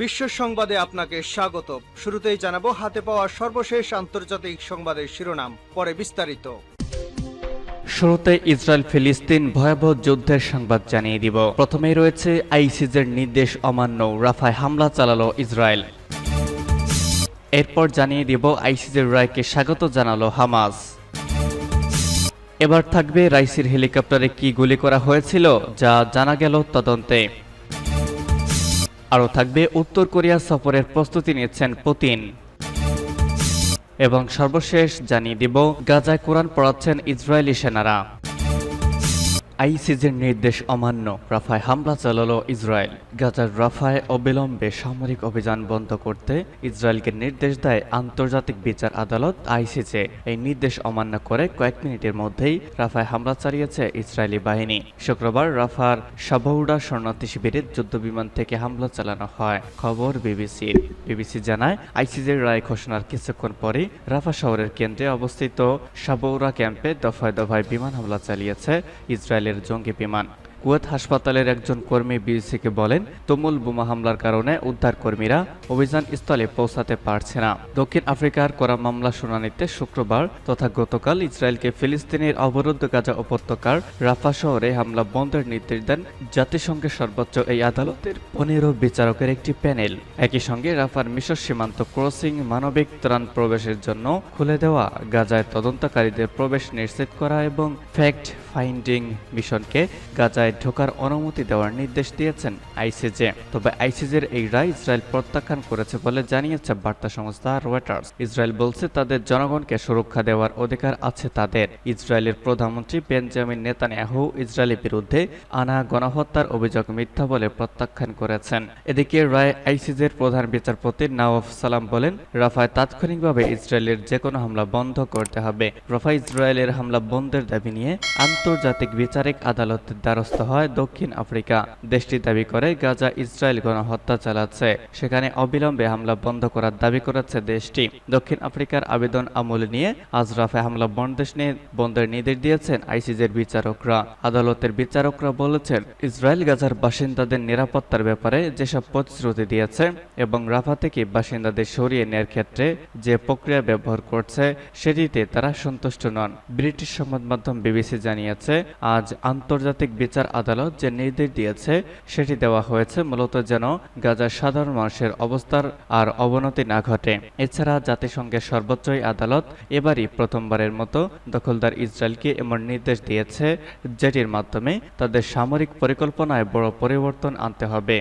বিশ্ব সংবাদে আপনাকে স্বাগত। শুরুতেই জানাবো হাতে পাওয়া সর্বশেষ আন্তর্জাতিক সংবাদের শিরোনাম, পরে বিস্তারিত। শুরুতে ইসরায়েল ফিলিস্তিন ভয়াবহ যুদ্ধের সংবাদ জানিয়ে দিব। প্রথমেই রয়েছে আইসিজের নির্দেশ অমান্য, রাফায় হামলা চালালো ইসরায়েল। এরপর জানিয়ে দিব আইসিজের রায়কে স্বাগত জানালো হামাস। এবার থাকবে রাইসির হেলিকপ্টারে কি গুলি করা হয়েছিল যা জানা গেল তদন্তে। আরও থাকবে উত্তর কোরিয়া সফরের প্রস্তুতি নিচ্ছেন পুতিন। এবং সর্বশেষ জানিয়ে দিব গাজায় কোরআন পড়াচ্ছেন ইসরায়েলি সেনারা। আইসিজের নির্দেশ অমান্য, রাফায় হামলা চালালো ইসরায়েল। গাজার রাফায় অবিলম্বে সামরিক অভিযান বন্ধ করতে ইসরায়েলকে নির্দেশ দেয় আন্তর্জাতিক বিচার আদালত আইসিজে। এই নির্দেশ অমান্য করে কয়েক মিনিটের মধ্যেই রাফায় হামলা চালিয়েছে ইসরায়েলি বাহিনী। শুক্রবার রাফার সাবৌডা শরণার্থী শিবিরে যুদ্ধবিমান থেকে হামলা চালানো হয়। খবর বিবিসির। বিবিসি জানায় আইসিজের রায় ঘোষণার কিছুক্ষণ পরই রাফা শহরের কেন্দ্রে অবস্থিত সাবৌরা ক্যাম্পে দফায় দফায় বিমান হামলা চালিয়েছে ইসরায়েলের জঙ্গি বিমান। কুয়েত হাসপাতালের একজন কর্মী বিবিসিকে বলেন, তুমুল বোমা হামলার কারণে উদ্ধারকর্মীরা অভিযান স্থলে পৌঁছাতে পারছে না। দক্ষিণ আফ্রিকার করা মামলা শুনানিতে শুক্রবার তথা গতকাল ইসরায়েলকে ফিলিস্তিনের অবরুদ্ধ গাজা উপত্যকার রাফা শহরে হামলা বন্ধের নির্দেশ দেন জাতিসংঘের সর্বোচ্চ এই আদালতের 15 বিচারকের একটি প্যানেল। একই সঙ্গে রাফার মিশর সীমান্ত ক্রসিং মানবিক ত্রাণ প্রবেশের জন্য খুলে দেওয়া, গাজায় তদন্তকারীদের প্রবেশ নিশ্চিত করা এবং ফ্যাক্ট ফাইন্ডিং মিশনকে গাজায় ঢোকার অনুমতি দেওয়ার নির্দেশ দিয়েছেন আইসিজে। তবে আইসিজের এই রায় ইসরায়েল প্রত্যাখ্যান করেছে বলে জানিয়েছে বার্তা সংস্থা রয়টার্স। ইসরায়েল বলছে তাদের জনগণকে সুরক্ষা দেওয়ার অধিকার আছে তাদের। ইসরায়েলের প্রধানমন্ত্রী বেঞ্জামিন নেতানিয়াহু ইসরায়েলের বিরুদ্ধে আনা গণহত্যার অভিযোগ মিথ্যা বলে প্রত্যাখ্যান করেছেন। এদিকে রায় আইসিজের প্রধান বিচারপতি নওয়াফ সালাম বলেন, রাফায় তাৎক্ষণিকভাবে ইসরায়েলের যে কোনো হামলা বন্ধ করতে হবে। রাফায় ইসরায়েলের হামলা বন্ধের দাবি নিয়ে আন্তর্জাতিক বিচারিক আদালতের দ্বারস্থ হয় দক্ষিণ আফ্রিকা। দেশটি দাবি করে গাজা ইসরায়েল গণহত্যা চালাচ্ছে, সেখানে অবিলম্বে হামলা বন্ধ করার দাবি করেছে দেশটি। দক্ষিণ আফ্রিকার আবেদন আমলে নিয়ে আজ রাফায় হামলা বন্ধের নির্দেশ দিয়েছেন আইসিজের বিচারকরা। আদালতের বিচারকরা বলেছেন, ইসরায়েল গাজার বাসিন্দাদের নিরাপত্তার ব্যাপারে যেসব প্রতিশ্রুতি দিয়েছে এবং রাফা থেকে বাসিন্দাদের সরিয়ে নেওয়ার ক্ষেত্রে যে প্রক্রিয়া ব্যবহার করছে সেটিতে তারা সন্তুষ্ট নন। ব্রিটিশ সংবাদ মাধ্যম বিবিসি জানিয়েছে, আজ আন্তর্জাতিক বিচার আদালত যে নির্দেশ দিয়েছে সেটি দেওয়া হয়েছে মূলত যেন গাজার সাধারণ মানুষের অবস্থার আর অবনতি না ঘটে। এছাড়া জাতিসংঘের সর্বোচ্চ আদালত এবারই প্রথমবারের মতো দখলদার ইসরায়েলকে এমন নির্দেশ দিয়েছে যেটির মাধ্যমে তাদের সামরিক পরিকল্পনায় বড় পরিবর্তন আনতে হবে।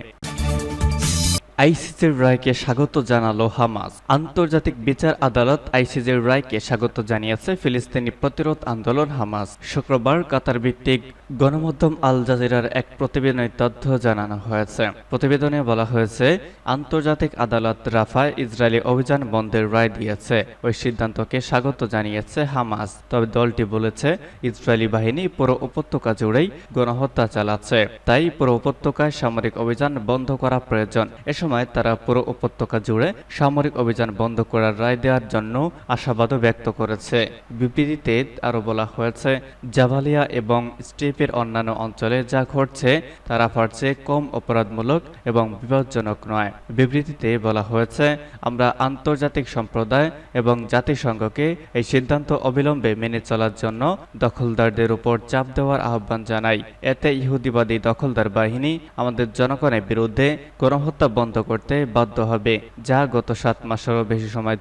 আইসিজের রায়কে স্বাগত জানালো হামাস। আন্তর্জাতিক বিচার আদালত আইসিজের রায়কে স্বাগত জানিয়েছে ফিলিস্তিনি প্রতিরোধ আন্দোলন হামাস। শুক্রবার কাতার ভিত্তিক গণমাধ্যম আল জাজিরার এক প্রতিবেদনে তথ্য জানানো হয়েছে। প্রতিবেদনে বলা হয়েছে, আন্তর্জাতিক আদালত রাফায় ইসরায়েলি অভিযান বন্ধের রায় দিয়েছে। ওই সিদ্ধান্তকে স্বাগত জানিয়েছে হামাস। তবে দলটি বলেছে, ইসরায়েলি বাহিনী পুরো উপত্যকা জুড়েই গণহত্যা চালাচ্ছে, তাই পুরো উপত্যকায় সামরিক অভিযান বন্ধ করা প্রয়োজন। সময় তারা পুরো উপত্যকা জুড়ে সামরিক অভিযান বন্ধ করার রায় দেওয়ার জন্য আশাবাদও ব্যক্ত করেছে। বিবৃতিতে আরও বলা হয়েছে, জাবালিয়া এবং স্ট্রিপের অন্যান্য অঞ্চলে যা ঘটছে তা রাফার চেয়ে কম অপরাধমূলক এবং বিপজ্জনক নয়। বিবৃতিতে বলা হয়েছে, আমরা আন্তর্জাতিক সম্প্রদায় এবং জাতিসংঘকে এই সিদ্ধান্ত অবিলম্বে মেনে চলার জন্য দখলদারদের উপর চাপ দেওয়ার আহ্বান জানাই। এতে ইহুদিবাদী দখলদার বাহিনী আমাদের জনগণের বিরুদ্ধে গণহত্যা বন্ধ করতে বাধ্য হবে, যা গত 7 মাসেরও বেশি সময়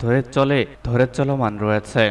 ধরে চলমান রয়েছে।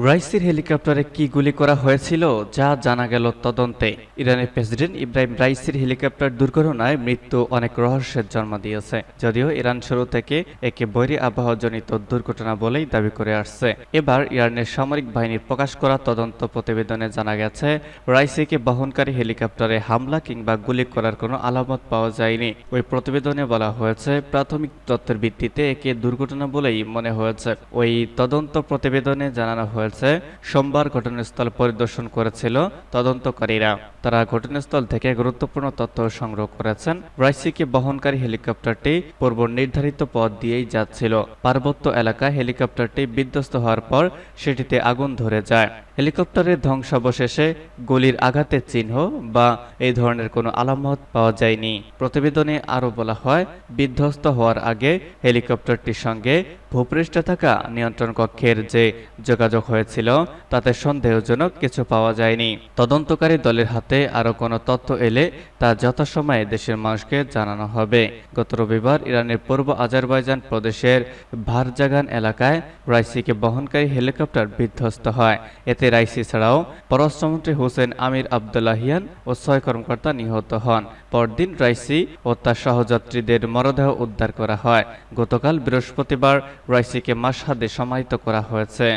রাইসির হেলিকপ্টারে কি গুলি করা হয়েছিল যা জানা গেল তদন্তে। ইরানের প্রেসিডেন্ট ইব্রাহিম রাইসির হেলিকপ্টার দুর্ঘটনায় মৃত্যু অনেক রহস্যের জন্ম দিয়েছে। যদিও ইরান শুরু থেকে একে বৈরী আবহাওয়াজনিত দুর্ঘটনা বলেই দাবি করে আসছে। এবার ইরানের সামরিক বাহিনীর প্রকাশ করা তদন্ত প্রতিবেদনে জানা গেছে, রাইসিকে বহনকারী হেলিকপ্টারে হামলা কিংবা গুলি করার কোনো আলামত পাওয়া যায়নি। ওই প্রতিবেদনে বলা হয়েছে, প্রাথমিক তথ্যের ভিত্তিতে একে দুর্ঘটনা বলেই মনে হয়েছে। ওই তদন্ত প্রতিবেদনে জানানো হয়েছে, হয়েছে। সোমবার ঘটনাস্থল পরিদর্শন করেছিল তদন্তকারীরা। তারা ঘটনাস্থল থেকে গুরুত্বপূর্ণ তথ্য সংগ্রহ করেছেন। রাইসিকে বহনকারী হেলিকপ্টারটি পূর্ব নির্ধারিত পথ দিয়েই যাচ্ছিল। পার্বত্য এলাকায় হেলিকপ্টারটি বিধ্বস্ত হওয়ার পর সেটিতে আগুন ধরে যায়। হেলিকপ্টারের ধ্বংসাবশেষে গুলির আঘাতের চিহ্ন বা এই ধরনের কোনো আলামত পাওয়া যায়নি। প্রতিবেদনে আরও বলা হয়, বিধ্বস্ত হওয়ার আগে হেলিকপ্টারটির সঙ্গে ভূপৃষ্ঠে থাকা নিয়ন্ত্রণ কক্ষের যে যোগাযোগ হয়েছিল তাতে সন্দেহজনক কিছু পাওয়া যায়নি। তদন্তকারী দলের হাতে আরও কোনো তথ্য এলে তা যথাসময়ে দেশের মানুষকে জানানো হবে। গত রবিবার ইরানের পূর্ব আজারবাইজান প্রদেশের ভারজাগান এলাকায় রাইসিকে বহনকারী হেলিকপ্টার বিধ্বস্ত হয়। এতে রাইসি ছাড়াও পররাষ্ট্রমন্ত্রী হোসেন আমির আবদুল্লাহিয়ান ও 6 কর্মকর্তা নিহত হন। পরদিন রাইসি ও তার সহযাত্রীদের মরদেহ উদ্ধার করা হয়। গতকাল বৃহস্পতিবার রাইসিকে মাশহাদে সমাহিত করা হয়েছে।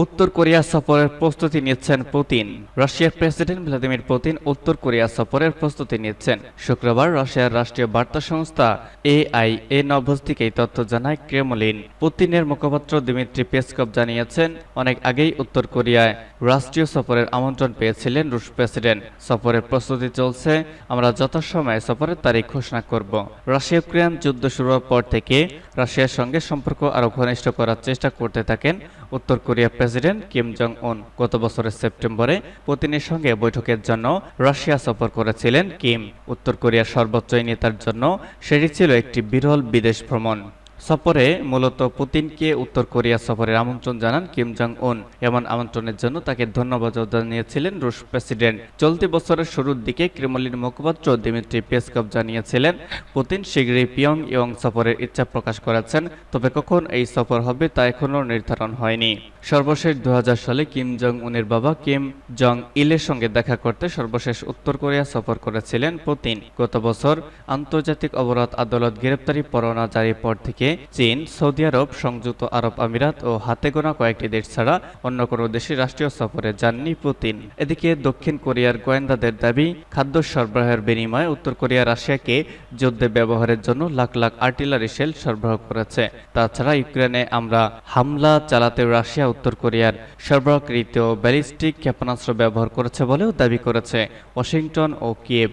উত্তর কোরিয়া সফরের প্রস্তুতি নিচ্ছেন পুতিন। রাশিয়ার প্রেসিডেন্ট ভ্লাদিমির পুতিন উত্তর কোরিয়া সফরের প্রস্তুতি নিচ্ছেন। শুক্রবার রাশিয়ার রাষ্ট্রীয় বার্তা সংস্থা AIA নিউজ থেকে এই তথ্য জানায় ক্রেমলিন। পুতিনের মুখপাত্র দিমিত্রি পেসকভ জানিয়েছেন, অনেক আগেই উত্তর কোরিয়ায় রাষ্ট্রীয় সফরের আমন্ত্রণ পেয়েছিলেন রুশ প্রেসিডেন্ট। সফরের প্রস্তুতি চলছে, আমরা যথাসময়ে সফরের তারিখ ঘোষণা করব। রাশিয়া ইউক্রেন যুদ্ধ শুরুর পর থেকে রাশিয়ার সঙ্গে সম্পর্ক আরও ঘনিষ্ঠ করার চেষ্টা করতে থাকেন উত্তর কোরিয়া প্রেসিডেন্ট কিম জং উন। গত বছরের সেপ্টেম্বরে পুতিনের সঙ্গে বৈঠকের জন্য রাশিয়া সফর করেছিলেন কিম। উত্তর কোরিয়ার সর্বোচ্চ এই নেতার জন্য সেটি ছিল একটি বিরল বিদেশ ভ্রমণ। সফরে মূলত পুতিনকে উত্তর কোরিয়া সফরের আমন্ত্রণ জানান কিম জং উন। এমন আমন্ত্রণের জন্য তাকে ধন্যবাদ জানিয়েছিলেন রুশ প্রেসিডেন্ট। চলতি বছরের শুরুর দিকে ক্রেমলিন মুখপাত্র দিমিত্রি পেসকভ জানিয়েছিলেন, পুতিন শীঘ্রই পিয়ংইয়ং সফরের ইচ্ছা প্রকাশ করেছেন, তবে কখন এই সফর হবে তা এখনও নির্ধারণ হয়নি। সর্বশেষ 2000 সালে কিম জং উনের বাবা কিম জং ইলের সঙ্গে দেখা করতে সর্বশেষ উত্তর কোরিয়া সফর করেছিলেন পুতিন। গত বছর আন্তর্জাতিক অপরাধ আদালত গ্রেপ্তারি পরোয়ানা জারির পর থেকে চীন, সৌদি আরব, সংযুক্ত আরব আমিরাত ও হাতে গোনা কয়েকটি দেশ ছাড়া অন্য কোনো দেশে রাষ্ট্রীয় সফরে যাননি পুতিন। এদিকে দক্ষিণ কোরিয়ার গোয়েন্দাদের দাবি, খাদ্য সরবরাহের বিনিময়ে উত্তর কোরিয়া রাশিয়াকে যুদ্ধে ব্যবহারের জন্য লাখ লাখ আর্টিলারি শেল সরবরাহ করেছে। তাছাড়া ইউক্রেনে আমরা হামলা চালাতে রাশিয়া উত্তর কোরিয়ার সরবরাহকৃত ব্যালিস্টিক ক্ষেপণাস্ত্র ব্যবহার করেছে বলেও দাবি করেছে ওয়াশিংটন ও কিয়েভ।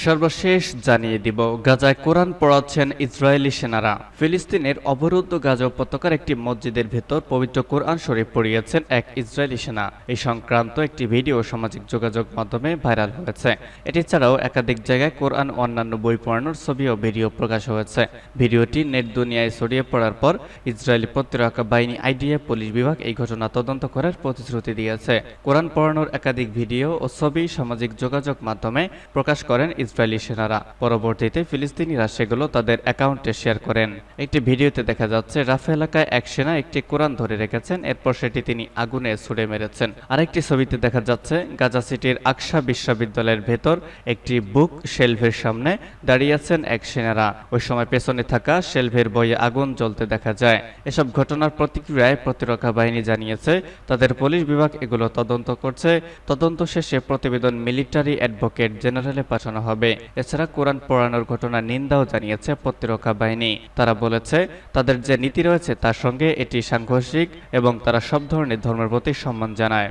সর্বশেষ জানিয়ে দিব, গাজায় কোরআন পড়াচ্ছেন ইসরায়েলি সেনারা। ফিলিস্তিনের অবরুদ্ধ গাজা উপত্যকার একটি মসজিদের ভেতর পবিত্র কোরআন শরীফ পড়িয়েছেন এক ইসরায়েলি সেনা। এই সংক্রান্ত একটি ভিডিও সামাজিক যোগাযোগ মাধ্যমে ভাইরাল হয়েছে। এটি ছাড়াও একাধিক জায়গায় কোরআন ও অন্যান্য বই পড়ানোর ছবি ও ভিডিও প্রকাশ হয়েছে। ভিডিওটি নেট দুনিয়ায় ছড়িয়ে পড়ার পর ইসরায়েলি প্রতিরক্ষা বাহিনী IDF পুলিশ বিভাগ এই ঘটনা তদন্ত করার প্রতিশ্রুতি দিয়েছে। কোরআন পড়ানোর একাধিক ভিডিও ও ছবি সামাজিক যোগাযোগ মাধ্যমে প্রকাশ করেন ইসরায়েলি সেনারা। পরবর্তীতে ফিলিস্তিনিরা সেগুলো তাদের অ্যাকাউন্টে শেয়ার করেন। একটি ভিডিওতে দেখা যাচ্ছে রাফা এলাকায় এক সেনা একটি কোরআন ধরে রেখেছেন, এরপর সেটি তিনি আগুনে ছুড়ে মেরেছেন। আরেকটি ছবিতে দেখা যাচ্ছে গাজা সিটির আকসা বিশ্ববিদ্যালয়ের ভেতর একটি বুক শেলফের সামনে দাঁড়িয়ে আছেন এক সেনারা। ওই সময় পেছনে থাকা শেলফের বইয়ে আগুন জ্বলতে দেখা যায়। এসব ঘটনার প্রতিক্রিয়ায় প্রতিরক্ষা বাহিনী জানিয়েছে তাদের পুলিশ বিভাগ এগুলো তদন্ত করছে। তদন্ত শেষে প্রতিবেদন মিলিটারি অ্যাডভোকেট জেনারেলে পাঠানো হবে। এছাড়া কোরআন পড়ানোর ঘটনার নিন্দাও জানিয়েছে প্রতিরক্ষা বাহিনী। তারা বলেছে তাদের যে নীতি রয়েছে তার সঙ্গে এটি সাংঘর্ষিক এবং তারা সব ধরনের ধর্মের প্রতি সম্মান জানায়।